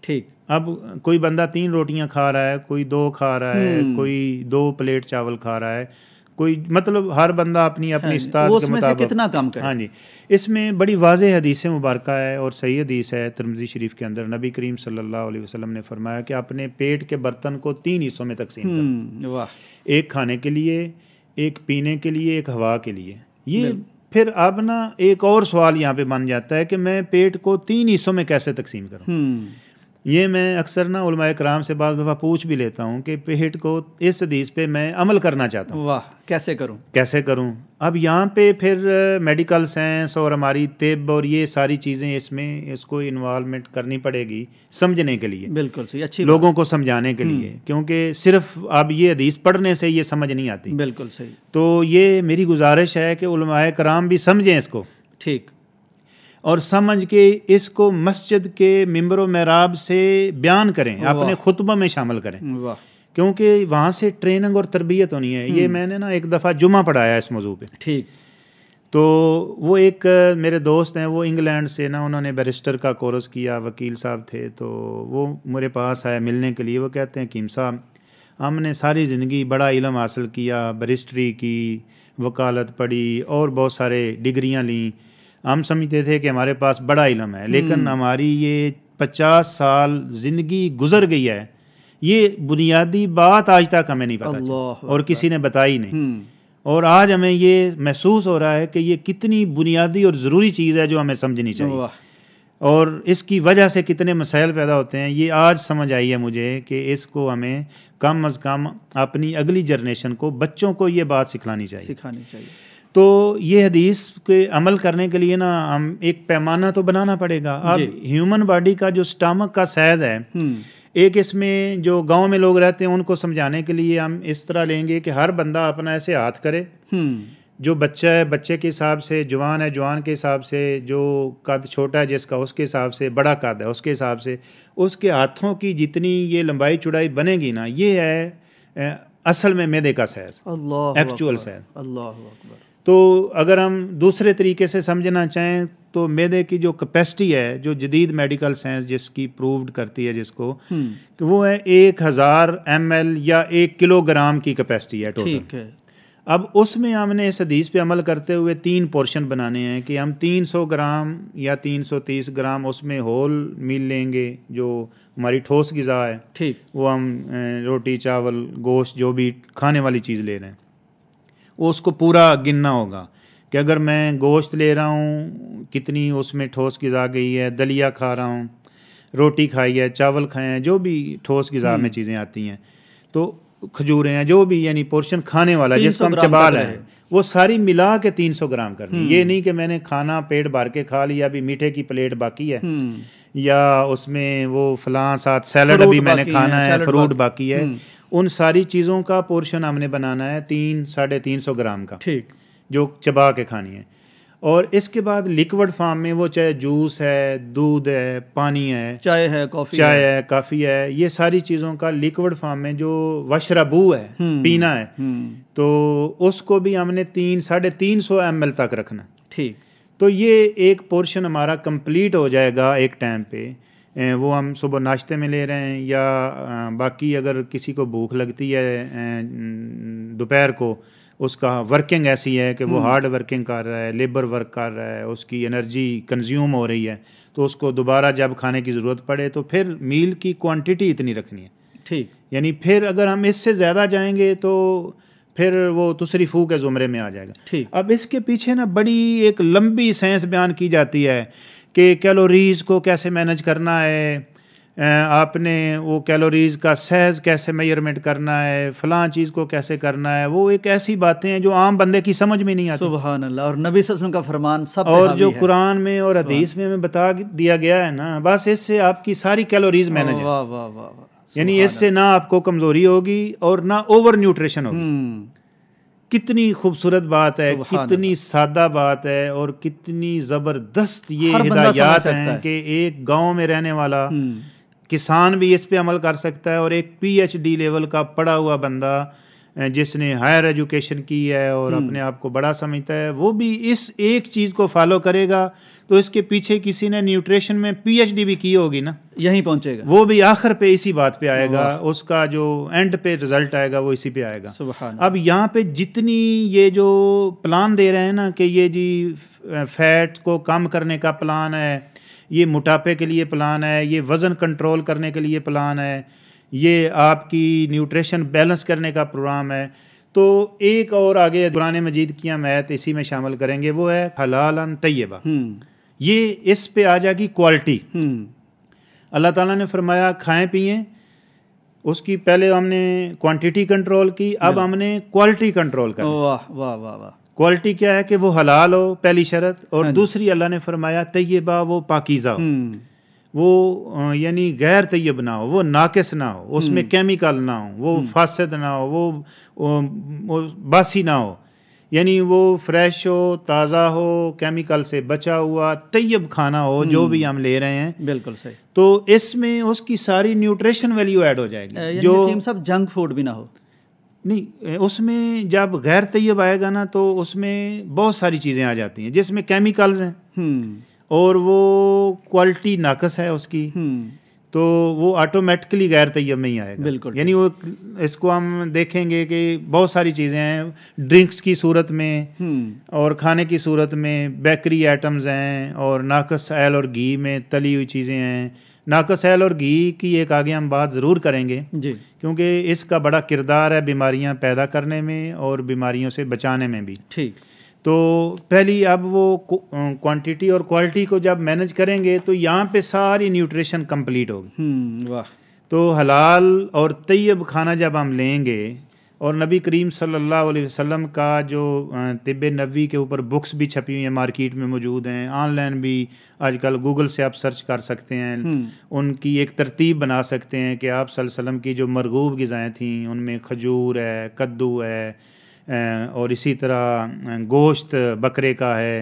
ठीक, अब कोई बंदा 3 रोटियां खा रहा है, कोई 2 खा रहा है, कोई 2 प्लेट चावल खा रहा है, कोई मतलब हर बंदा अपनी इस्तात के मुताबिक कितना कम करे। हाँ जी, इसमें बड़ी वाज़ेह हदीस मुबारक है और सही हदीस है तिरमिज़ी शरीफ के अंदर। नबी करीम सल्लल्लाहु अलैहि वसल्लम ने फरमाया कि अपने पेट के बर्तन को 3 हिस्सों में तकसीम करो। वाह। एक खाने के लिए, एक पीने के लिए, एक हवा के लिए। ये फिर अब ना एक और सवाल यहाँ पे बन जाता है कि मैं पेट को 3 हिस्सों में कैसे तकसीम करूँ। ये मैं अक्सर ना उलमाए कराम से बाज़ दफ़ा पूछ भी लेता हूँ कि पेट को इस हदीस पे मैं अमल करना चाहता हूँ, वाह, कैसे करूँ। अब यहाँ पे फिर मेडिकल साइंस और हमारी तिब और ये सारी चीज़ें इसमें इसको इन्वॉल्वमेंट करनी पड़ेगी समझने के लिए, बिल्कुल सही, अच्छी लोगों को समझाने के लिए, क्योंकि सिर्फ अब ये हदीस पढ़ने से ये समझ नहीं आती। बिल्कुल सही। तो ये मेरी गुजारिश है कि उलमाए कराम भी समझें इसको, ठीक, और समझ के इसको मस्जिद के मिंबर व महराब से बयान करें, अपने खुतबा में शामिल करें, वाह, क्योंकि वहाँ से ट्रेनिंग और तरबियत होनी है। ये मैंने ना एक दफ़ा जुमा पढ़ाया इस मौजू पे। ठीक। तो वो एक मेरे दोस्त हैं, वो इंग्लैंड से ना, उन्होंने बैरिस्टर का कोर्स किया, वकील साहब थे, तो वो मेरे पास आए मिलने के लिए। वो कहते हैं कीम साहब, हमने सारी ज़िंदगी बड़ा इल्म हासिल किया, बैरिस्ट्री की, वकालत पढ़ी और बहुत सारे डिग्रियाँ लीं, हम समझते थे कि हमारे पास बड़ा इल्म है, लेकिन हमारी ये 50 साल ज़िंदगी गुजर गई है, ये बुनियादी बात आज तक हमें नहीं पता चली और किसी ने बताई नहीं। और आज हमें ये महसूस हो रहा है कि ये कितनी बुनियादी और ज़रूरी चीज़ है जो हमें समझनी चाहिए, और इसकी वजह से कितने मसाइल पैदा होते हैं, ये आज समझ आई है मुझे कि इसको हमें कम अज़ कम अपनी अगली जनरेशन को, बच्चों को ये बात सिखानी चाहिए। तो ये हदीस के अमल करने के लिए ना हम एक पैमाना तो बनाना पड़ेगा। अब ह्यूमन बॉडी का जो स्टमक का साइज है, एक इसमें जो गांव में लोग रहते हैं उनको समझाने के लिए हम इस तरह लेंगे कि हर बंदा अपना ऐसे हाथ करे, जो बच्चा है बच्चे के हिसाब से, जवान है जवान के हिसाब से, जो कद छोटा है जिसका उसके हिसाब से, बड़ा कद है उसके हिसाब से, उसके हाथों की जितनी ये लंबाई चौड़ाई बनेगी ना, ये है असल में मैदे का साइज, एक्चुअल साइज। अल्लाह अकबर। तो अगर हम दूसरे तरीके से समझना चाहें तो मैदे की जो कैपेसिटी है, जो जदीद मेडिकल साइंस जिसकी प्रूव्ड करती है जिसको, कि वो है 1000 ml या 1 किलोग्राम की कैपेसिटी है टोटल। ठीक है। अब उसमें हमने इस हदीस पे अमल करते हुए 3 पोर्शन बनाने हैं कि हम 300 ग्राम या 330 ग्राम उसमें होल मील लेंगे, जो हमारी ठोस ग़िज़ा है। ठीक। वो हम रोटी चावल गोश्त जो भी खाने वाली चीज़ ले रहे हैं, उसको पूरा गिनना होगा कि अगर मैं गोश्त ले रहा हूँ कितनी उसमें ठोस ग़िज़ा गई है, दलिया खा रहा हूँ, रोटी खाई है, चावल खाए हैं, जो भी ठोस ग़िज़ा में चीज़ें आती हैं, तो खजूरें हैं, जो भी यानी पोर्शन खाने वाला जिसको हम चबा रहे हैं, वो सारी मिला के 300 ग्राम करनी। ये नहीं कि मैंने खाना पेट भर के खा लिया, अभी मीठे की प्लेट बाकी है, या उसमें वो फलां साथ सैलड अभी मैंने खाना है, फ्रूट बाकी है, उन सारी चीज़ों का पोर्शन हमने बनाना है 300-350 ग्राम का, ठीक, जो चबा के खानी है। और इसके बाद लिक्विड फॉर्म में वो चाहे जूस है, दूध है, पानी है, चाय है, कॉफ़ी है, ये सारी चीज़ों का लिक्विड फॉर्म में जो वशरबू है, पीना है, तो उसको भी हमने 300-350 ml तक रखना। ठीक। तो ये एक पोर्शन हमारा कंप्लीट हो जाएगा एक टाइम पे। वो हम सुबह नाश्ते में ले रहे हैं, या बाकी अगर किसी को भूख लगती है दोपहर को, उसका वर्किंग ऐसी है कि वो हार्ड वर्किंग कर रहा है, लेबर वर्क कर रहा है, उसकी एनर्जी कंज्यूम हो रही है, तो उसको दोबारा जब खाने की ज़रूरत पड़े तो फिर मील की क्वांटिटी इतनी रखनी है। ठीक। यानी फिर अगर हम इससे ज़्यादा जाएंगे तो फिर वो तुसरीफू के ज़ुमरे में आ जाएगा। ठीक। अब इसके पीछे ना बड़ी एक लंबी साइंस बयान की जाती है कि कैलोरीज़ को कैसे मैनेज करना है, आपने वो कैलोरीज़ का सहज कैसे मेजरमेंट करना है, फ़लाँ चीज़ को कैसे करना है, वो एक ऐसी बातें हैं जो आम बंदे की समझ में नहीं आती। सुभान अल्लाह। और नबी सल्लल्लाहु अलैहि वसल्लम का फरमान सब और जो कुरान में और हदीस में हमें बता दिया गया है ना, बस इससे आपकी सारी कैलोरीज़ मैनेज है। वाह वाह वाह। यानी इससे ना आपको कमज़ोरी होगी और ना ओवर न्यूट्रिशन होगी। कितनी खूबसूरत बात है, कितनी सादा बात है, और कितनी ज़बरदस्त ये हिदायत हैं कि एक गांव में रहने वाला किसान भी इस पे अमल कर सकता है, और एक PhD लेवल का पढ़ा हुआ बंदा जिसने हायर एजुकेशन की है और अपने आप को बड़ा समझता है, वो भी इस एक चीज़ को फॉलो करेगा, तो इसके पीछे किसी ने न्यूट्रिशन में PhD भी की होगी ना, यहीं पहुंचेगा, वो भी आखिर पे इसी बात पे आएगा, उसका जो एंड पे रिजल्ट आएगा वो इसी पे आएगा। अब यहाँ पे जितनी ये जो प्लान दे रहे हैं ना कि ये जी फैट को कम करने का प्लान है, ये मोटापे के लिए प्लान है, ये वज़न कंट्रोल करने के लिए प्लान है, ये आपकी न्यूट्रिशन बैलेंस करने का प्रोग्राम है, तो एक और आगे कुरान मजीद की हम आयत इसी में शामिल करेंगे, वो है हलालन तय्यबा। ये इस पे आ जाएगी क्वालिटी। अल्लाह ताला ने फरमाया खाएं पिएं, उसकी पहले हमने क्वांटिटी कंट्रोल की, अब हमने क्वालिटी कंट्रोल करनी। वाह वाह वाह वाह। क्वालिटी क्या है कि वो हलाल हो, पहली शर्त, और दूसरी अल्लाह ने फरमाया तय्यबा, वो पाकीज़ा हो, वो यानी गैर तय्यब ना हो, वो नाकिस ना हो, उसमें केमिकल ना हो, वो फासद ना हो, वो बासी ना हो, यानी वो फ्रेश हो, ताज़ा हो, केमिकल से बचा हुआ तय्यब खाना हो जो भी हम ले रहे हैं। बिल्कुल सही। तो इसमें उसकी सारी न्यूट्रिशन वैल्यू ऐड हो जाएगी। जो सब जंक फूड भी ना हो, नहीं, उसमें जब गैर तय्यब आएगा ना तो उसमें बहुत सारी चीज़ें आ जाती हैं जिसमें केमिकल्स हैं और वो क्वालिटी नाकस है उसकी, तो वो ऑटोमेटिकली गैर तय्यब में ही आएगा। बिल्कुल। यानी वो इसको हम देखेंगे कि बहुत सारी चीज़ें हैं, ड्रिंक्स की सूरत में और खाने की सूरत में बेकरी आइटम्स हैं, और नाकस ऑयल और घी में तली हुई चीज़ें हैं। नाकस ऑयल और घी की एक आगे हम बात ज़रूर करेंगे जी, क्योंकि इसका बड़ा किरदार है बीमारियां पैदा करने में और बीमारियों से बचाने में भी। ठीक। तो पहली अब वो क्वांटिटी और क्वालिटी को जब मैनेज करेंगे तो यहाँ पे सारी न्यूट्रिशन कंप्लीट होगी। वाह। तो हलाल और तैयब खाना जब हम लेंगे, और नबी करीम सल्लल्लाहु अलैहि वसल्लम का जो तिब्ब नबवी के ऊपर बुक्स भी छपी हुई हैं, मार्केट में मौजूद हैं, ऑनलाइन भी आजकल गूगल से आप सर्च कर सकते हैं, उनकी एक तरतीब बना सकते हैं कि आप सल्लल्लाहु अलैहि वसल्लम की जो मरगूब ग़िज़ाएँ थीं उनमें खजूर है, कद्दू है, और इसी तरह गोश्त बकरे का है,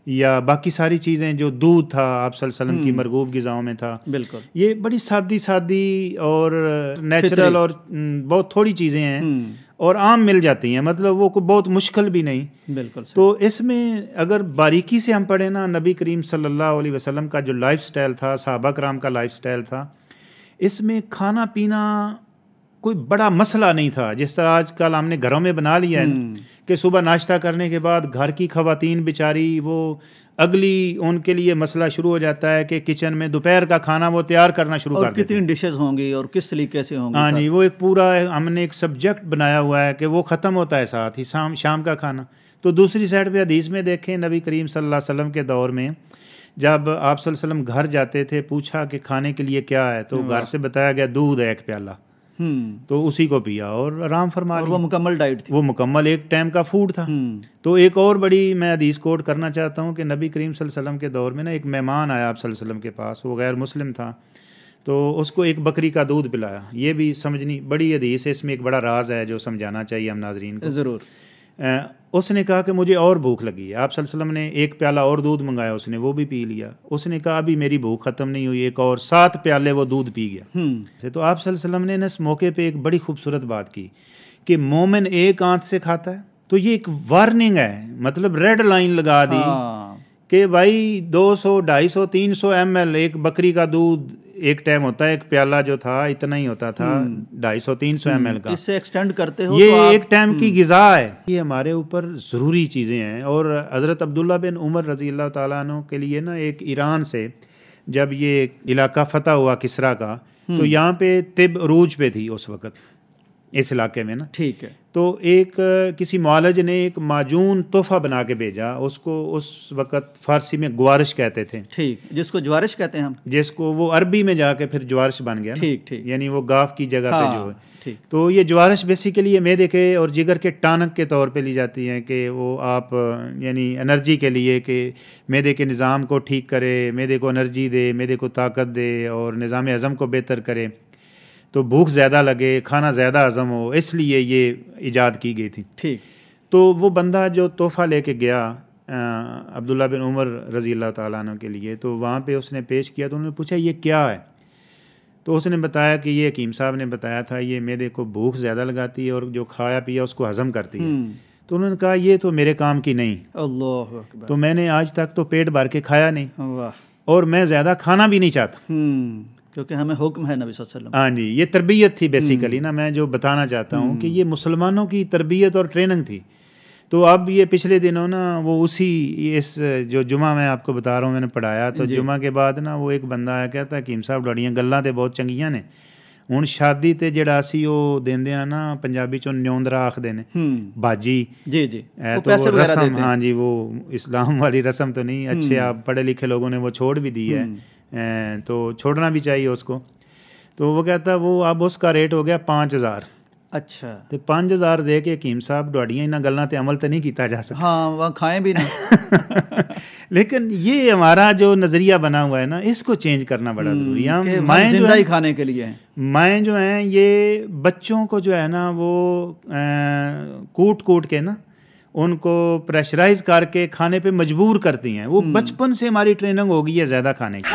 या बाकी सारी चीज़ें, जो दूध था आप सल्लल्लाहु अलैहि वसल्लम की मरगूब ग़िज़ाओं में था। बिल्कुल। ये बड़ी सादी और नेचुरल और बहुत थोड़ी चीज़ें हैं और आम मिल जाती हैं, मतलब वो कोई बहुत मुश्किल भी नहीं। बिल्कुल। तो इसमें अगर बारीकी से हम पढ़े ना, नबी करीम सल्लल्लाहु अलैहि वसल्लम का जो लाइफस्टाइल था, सहाबा कराम का लाइफस्टाइल था, इसमें खाना पीना कोई बड़ा मसला नहीं था। जिस तरह आजकल हमने घरों में बना लिया है कि सुबह नाश्ता करने के बाद घर की ख़वातीन बेचारी वो अगली उनके लिए मसला शुरू हो जाता है कि किचन में दोपहर का खाना वो तैयार करना शुरू कर देते हैं। कितनी डिशेस होंगी और किस तरीके से होंगी। हाँ जी, वो एक पूरा हमने एक सब्जेक्ट बनाया हुआ है कि वो ख़त्म होता है साथ ही शाम का खाना। तो दूसरी साइड पे हदीस में देखें, नबी करीम सल्लल्लाहु अलैहि वसल्लम के दौर में जब आप सल्लल्लाहु अलैहि वसल्लम घर जाते थे, पूछा कि खाने के लिए क्या है, तो घर से बताया गया दूध है 1 प्याला, तो उसी को पिया और आराम फरमा लिया। वो मुकम्मल डाइट थी, वो मुकम्मल एक टाइम का फूड था। तो एक और बड़ी मैं हदीस कोट करना चाहता हूँ कि नबी करीम सल्लल्लाहु अलैहि वसल्लम के दौर में ना एक मेहमान आया आप सल्लल्लाहु अलैहि वसल्लम के पास, वो गैर मुस्लिम था, तो उसको एक बकरी का दूध पिलाया। ये भी समझनी बड़ी हदीस है, इसमें एक बड़ा राज है जो समझाना चाहिए हम नाज़रीन को। ज़रूर। उसने कहा कि मुझे और भूख लगी है। आप सल्लल्लाहु अलैहि वसल्लम ने 1 प्याला और दूध मंगाया, उसने वो भी पी लिया। उसने कहा अभी मेरी भूख ख़त्म नहीं हुई, एक और 7 प्याले वो दूध पी गया। तो आप सल्लल्लाहु अलैहि वसल्लम ने इस मौके पे एक बड़ी खूबसूरत बात की कि मोमिन एक आंत से खाता है। तो ये एक वार्निंग है, मतलब रेड लाइन लगा दी कि भाई 200, 250, 300 ml एक बकरी का दूध एक टाइम होता है, 1 प्याला जो था इतना ही होता था, 250, 300 ml का। इससे एक्सटेंड करते हो ये तो एक टाइम की ग़िज़ा है। ये हमारे ऊपर ज़रूरी चीज़ें हैं। और हज़रत अब्दुल्ला बिन उमर रज़ी अल्लाह ताला अन्हु के लिए ना, एक ईरान से जब ये इलाका फ़तह हुआ किसरा का, तो यहाँ पे तिब अरूज पे थी उस वक़्त इस इलाके में ना। ठीक है। तो एक किसी मुआलज ने एक माजून तोहफ़ा बना के भेजा उसको, उस वक़्त फ़ारसी में गुवारिश कहते थे। ठीक, जिसको ज्वारिश कहते हैं हम, जिसको वो अरबी में जाके फिर ज्वारिश बन गया। ठीक ठीक, यानी वो गाफ की जगह पे जो है। ठीक। तो ये ज्वारिश बेसिकली मैदे के और जिगर के टानक के तौर पे ली जाती है कि वो आप यानी एनर्जी के लिए कि मैदे के निज़ाम को ठीक करे, मैदे को एनर्जी दे, मैदे को ताकत दे और निज़ाम हज़म को बेहतर करे, तो भूख ज़्यादा लगे, खाना ज़्यादा हज़म हो, इसलिए ये ईजाद की गई थी। ठीक। तो वो बंदा जो तोहफ़ा लेके गया अब्दुल्ला बिन उमर रज़ी अल्लाह ताला अन्हु के लिए, तो वहाँ पे उसने पेश किया, तो उन्होंने पूछा ये क्या है। तो उसने बताया कि ये हकीम साहब ने बताया था, ये मैदे को भूख ज़्यादा लगाती है और जो खाया पिया उसको हज़म करती है। तो उन्होंने कहा ये तो मेरे काम की नहीं। अल्लाह अकबर। तो मैंने आज तक तो पेट भर के खाया नहीं, वाह। और मैं ज़्यादा खाना भी नहीं चाहता, क्योंकि हमें हुक्म है नबी सल्लल्लाहु अलैहि वसल्लम। हाँ जी, ये तरबियत थी बेसिकली ना। मैं जो बताना चाहता हूँ कि ये मुसलमानों की तरबियत और ट्रेनिंग थी। तो अब ये पिछले दिनों ना वो उसी इस जो जुमा मैं आपको बता रहा हूँ मैंने पढ़ाया, तो जुमा के बाद ना वो एक बंदा आया, कहता हकीम साहब डड़ियाँ गल्लां तो बहुत चंगियां ने, हुण शादी ते जिहड़ा असीं वो देंदे आ ना, पंजाबी चों न्योंदरा आखदे ने, बाजी जी जी, तो पैसे रस्म, हाँ जी, वो इस्लाम वाली रस्म तो नहीं। अच्छे आप पढ़े लिखे लोगों ने वो छोड़ भी दी है, तो छोड़ना भी चाहिए उसको। तो वो कहता वो अब उसका रेट हो गया 5000। अच्छा, तो 5000 दे के हकीम साहब ਤੁਹਾਡੀਆਂ ਇਹਨਾਂ ਗੱਲਾਂ ਤੇ अमल तो नहीं किया जा सकता। हाँ, वहाँ खाएं भी नहीं। लेकिन ये हमारा जो नज़रिया बना हुआ है ना, इसको चेंज करना बड़ा ज़रूरी है। माएँ जिंदा ही खाने के लिए हैं। माएँ जो हैं ये बच्चों को जो है ना वो कूट कूट के ना उनको प्रेशराइज करके खाने पे मजबूर करती हैं। वो बचपन से हमारी ट्रेनिंग हो गई है ज़्यादा खाने की।